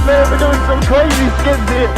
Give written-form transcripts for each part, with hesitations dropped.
man, we're doing some crazy skids here.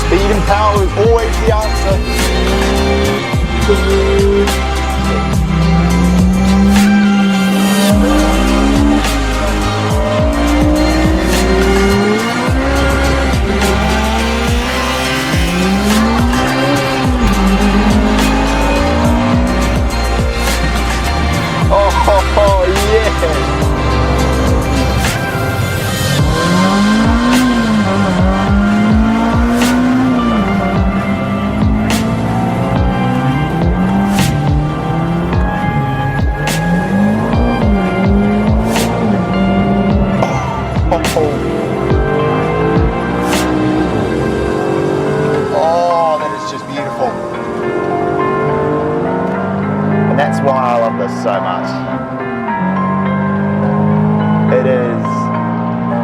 Speed and power is always the answer. Oh, yeah. Oh, that is just beautiful. And that's why I love this so much. It is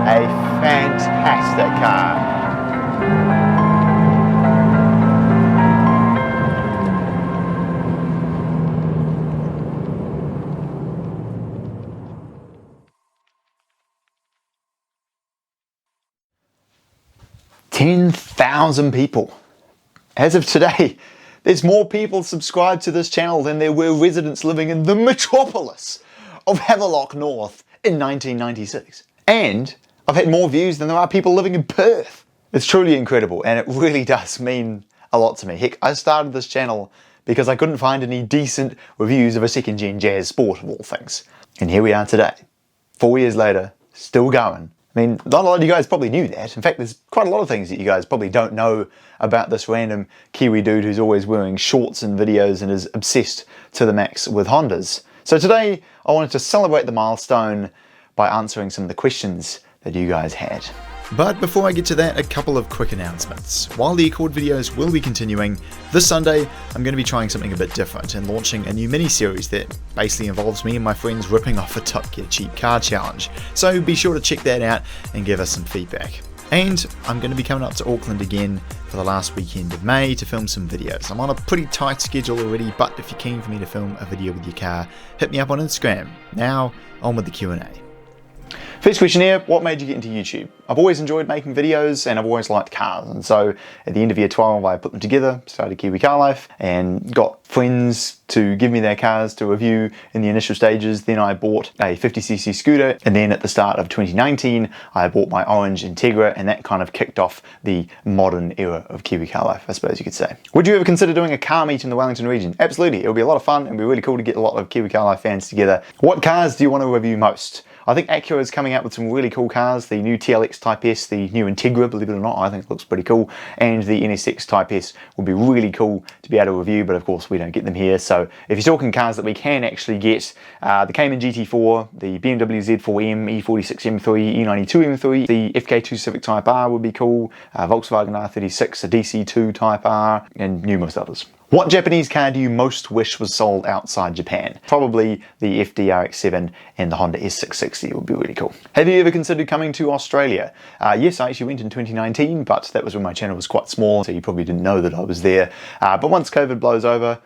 a fantastic car. $10,000 people. As of today, there's more people subscribed to this channel than there were residents living in the metropolis of Havelock North in 1996. And I've had more views than there are people living in Perth. It's truly incredible, and it really does mean a lot to me. Heck, I started this channel because I couldn't find any decent reviews of a second-gen jazz sport, of all things. And here we are today, 4 years later, still going. I mean, not a lot of you guys probably knew that. In fact, there's quite a lot of things that you guys probably don't know about this random Kiwi dude who's always wearing shorts and videos and is obsessed to the max with Hondas. So today, I wanted to celebrate the milestone by answering some of the questions that you guys had. But before I get to that, a couple of quick announcements. While the Accord videos will be continuing, this Sunday I'm going to be trying something a bit different and launching a new mini-series that basically involves me and my friends ripping off a Top Gear Cheap Car Challenge. So be sure to check that out and give us some feedback. And I'm going to be coming up to Auckland again for the last weekend of May to film some videos. I'm on a pretty tight schedule already, but if you're keen for me to film a video with your car, hit me up on Instagram. Now, on with the Q&A. First question here, what made you get into YouTube? I've always enjoyed making videos and I've always liked cars, and so at the end of year 12 I put them together, started KiwiCarLife and got friends to give me their cars to review in the initial stages. Then I bought a 50cc scooter, and then at the start of 2019 I bought my orange Integra, and that kind of kicked off the modern era of KiwiCarLife, I suppose you could say. Would you ever consider doing a car meet in the Wellington region? Absolutely, it'll be a lot of fun and be really cool to get a lot of KiwiCarLife fans together. What cars do you want to review most? I think Acura is coming out with some really cool cars. The new TLX Type S, the new Integra, believe it or not, I think it looks pretty cool. And the NSX Type S would be really cool to be able to review, but of course we don't get them here. So if you're talking cars that we can actually get, the Cayman GT4, the BMW Z4M, E46 M3, E92 M3, the FK2 Civic Type R would be cool, Volkswagen R36, a DC2 Type R, and numerous others. What Japanese car do you most wish was sold outside Japan? Probably the FD-RX-7 and the Honda S660 would be really cool. Have you ever considered coming to Australia? Yes, I actually went in 2019, but that was when my channel was quite small, so you probably didn't know that I was there. But once COVID blows over,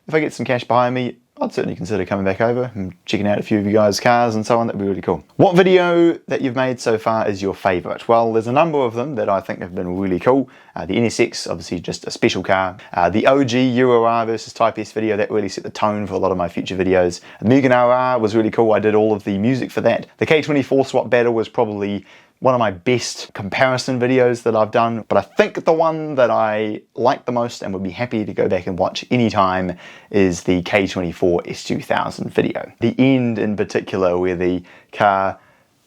if I get some cash behind me, I'd certainly consider coming back over and checking out a few of you guys' cars and so on. That'd be really cool. What video that you've made so far is your favourite? Well, there's a number of them that I think have been really cool. The NSX, obviously just a special car. The OG Euro R versus Type S video, that really set the tone for a lot of my future videos. The Mugen RR was really cool. I did all of the music for that. The K24 swap battle was probably one of my best comparison videos that I've done, but I think the one that I like the most and would be happy to go back and watch anytime is the K24 S2000 video. The end in particular, where the car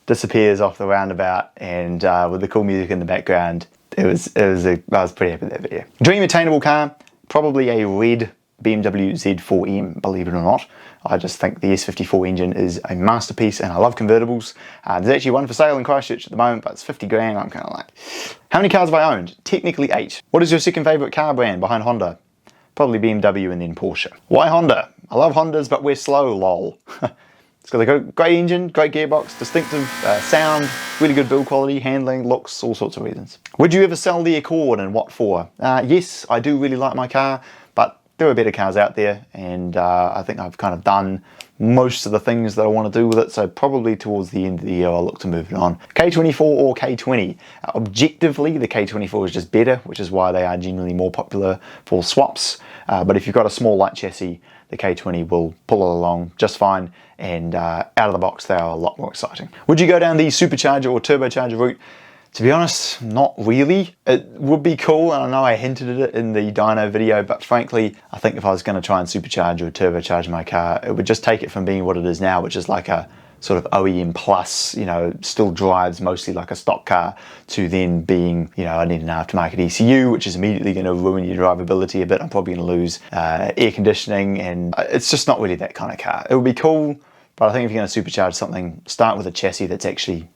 disappears off the roundabout and with the cool music in the background, I was pretty happy with that video. Dream attainable car, probably a red BMW Z4M, believe it or not. I just think the S54 engine is a masterpiece and I love convertibles. There's actually one for sale in Christchurch at the moment, but it's 50 grand. I'm kind of like, how many cars have I owned? Technically 8. What is your second favourite car brand behind Honda? Probably BMW and then Porsche. Why Honda? I love Hondas, but we're slow, lol. It's got a great engine, great gearbox, distinctive sound, really good build quality, handling, looks, all sorts of reasons. Would you ever sell the Accord and what for? Yes, I do really like my car, but there are better cars out there, and I think I've kind of done most of the things that I want to do with it, so probably towards the end of the year I'll look to move it on. K24 or K20? Objectively, the K24 is just better, which is why they are generally more popular for swaps, but if you've got a small light chassis, the K20 will pull it along just fine, and out of the box they are a lot more exciting. Would you go down the supercharger or turbocharger route? To be honest, not really. It would be cool, and I know I hinted at it in the dyno video, but frankly, I think if I was going to try and supercharge or turbocharge my car, it would just take it from being what it is now, which is like a sort of OEM plus, you know, still drives mostly like a stock car, to then being, you know, I need an aftermarket ECU, which is immediately going to ruin your drivability a bit. I'm probably going to lose air conditioning, and it's just not really that kind of car. It would be cool, but I think if you're going to supercharge something, start with a chassis that's actually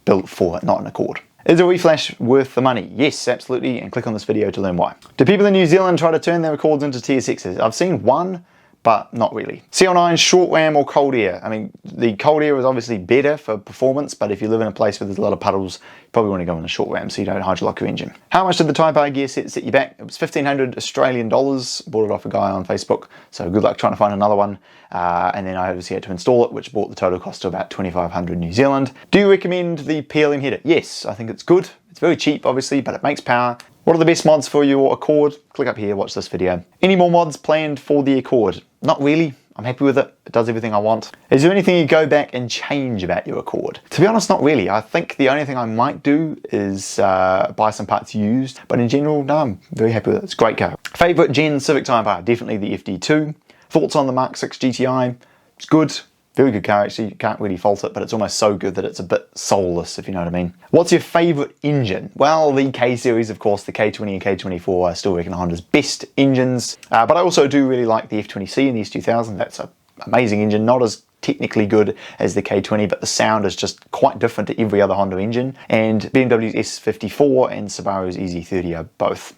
built for it, not an Accord. Is a reflash worth the money? Yes, absolutely, and click on this video to learn why. Do people in New Zealand try to turn their Accords into TSXs? I've seen one, but not really. CL9 short ram or cold air? I mean, the cold air is obviously better for performance, but if you live in a place where there's a lot of puddles, you probably want to go in a short ram so you don't hydrolock your engine. How much did the Type R gear set you back? It was 1,500 Australian dollars. Bought it off a guy on Facebook, so good luck trying to find another one. And then I obviously had to install it, which brought the total cost to about 2,500 New Zealand. Do you recommend the PLM header? Yes, I think it's good. It's very cheap, obviously, but it makes power. What are the best mods for your Accord? Click up here, watch this video. Any more mods planned for the Accord? Not really. I'm happy with it. It does everything I want. Is there anything you go back and change about your Accord? To be honest, not really. I think the only thing I might do is buy some parts used, but in general, no, I'm very happy with it. It's a great car. Favorite Gen Civic Type R? Definitely the FD2. Thoughts on the Mark 6 GTI? It's good. Very good car, actually. You can't really fault it, but it's almost so good that it's a bit soulless, if you know what I mean. What's your favourite engine? Well, the K series, of course, the K20 and K24 I still reckon Honda's best engines. But I also do really like the F20C and the S2000. That's an amazing engine, not as technically good as the K20, but the sound is just quite different to every other Honda engine. And BMW's S54 and Subaru's EZ30 are both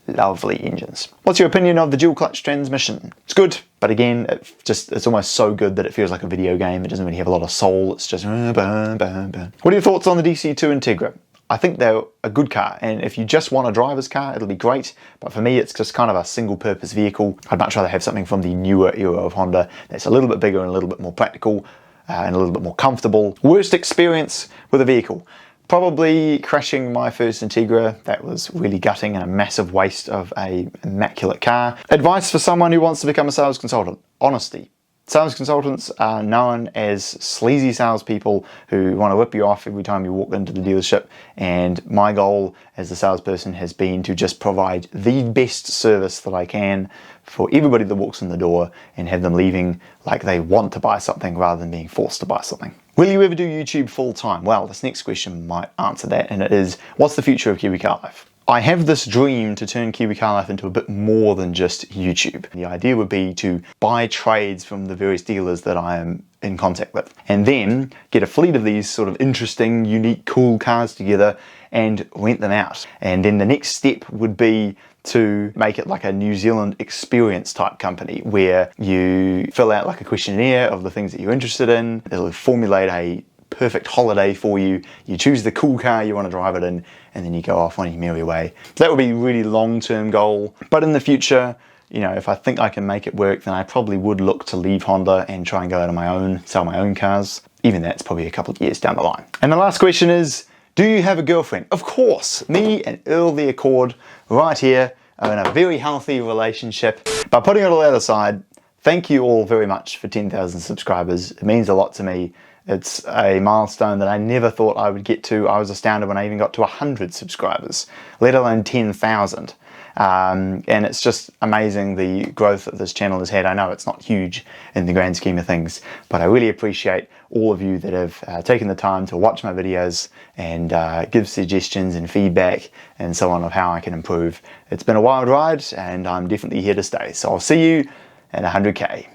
lovely engines. What's your opinion of the dual clutch transmission? It's good, but again, it's almost so good that it feels like a video game. It doesn't really have a lot of soul. It's just What are your thoughts on the DC2 Integra? I think they're a good car, and if you just want a driver's car, it'll be great, but for me it's just kind of a single purpose vehicle. I'd much rather have something from the newer era of Honda that's a little bit bigger and a little bit more practical and a little bit more comfortable. Worst experience with a vehicle? Probably crashing my first Integra. That was really gutting and a massive waste of an immaculate car. Advice for someone who wants to become a sales consultant? Honesty. Sales consultants are known as sleazy salespeople who want to whip you off every time you walk into the dealership, and my goal as a salesperson has been to just provide the best service that I can for everybody that walks in the door and have them leaving like they want to buy something rather than being forced to buy something. Will you ever do YouTube full time? Well, this next question might answer that, and it is, what's the future of KiwiCarLife? I have this dream to turn KiwiCarLife into a bit more than just YouTube. The idea would be to buy trades from the various dealers that I am in contact with, and then get a fleet of these sort of interesting, unique, cool cars together and rent them out. And then the next step would be to make it like a New Zealand experience type company, where you fill out like a questionnaire of the things that you're interested in. It'll formulate a perfect holiday for you. You choose the cool car you want to drive it in, and then you go off on your merry way. That would be a really long-term goal. But in the future, you know, if I think I can make it work, then I probably would look to leave Honda and try and go out on my own, sell my own cars. Even that's probably a couple of years down the line. And the last question is, do you have a girlfriend? Of course, me and Earl the Accord right here are in a very healthy relationship. But putting it all that aside, thank you all very much for 10,000 subscribers. It means a lot to me. It's a milestone that I never thought I would get to. I was astounded when I even got to 100 subscribers, let alone 10,000. And it's just amazing the growth that this channel has had. I know it's not huge in the grand scheme of things, but I really appreciate all of you that have taken the time to watch my videos and give suggestions and feedback and so on of how I can improve. It's been a wild ride, and I'm definitely here to stay. So I'll see you at 100K.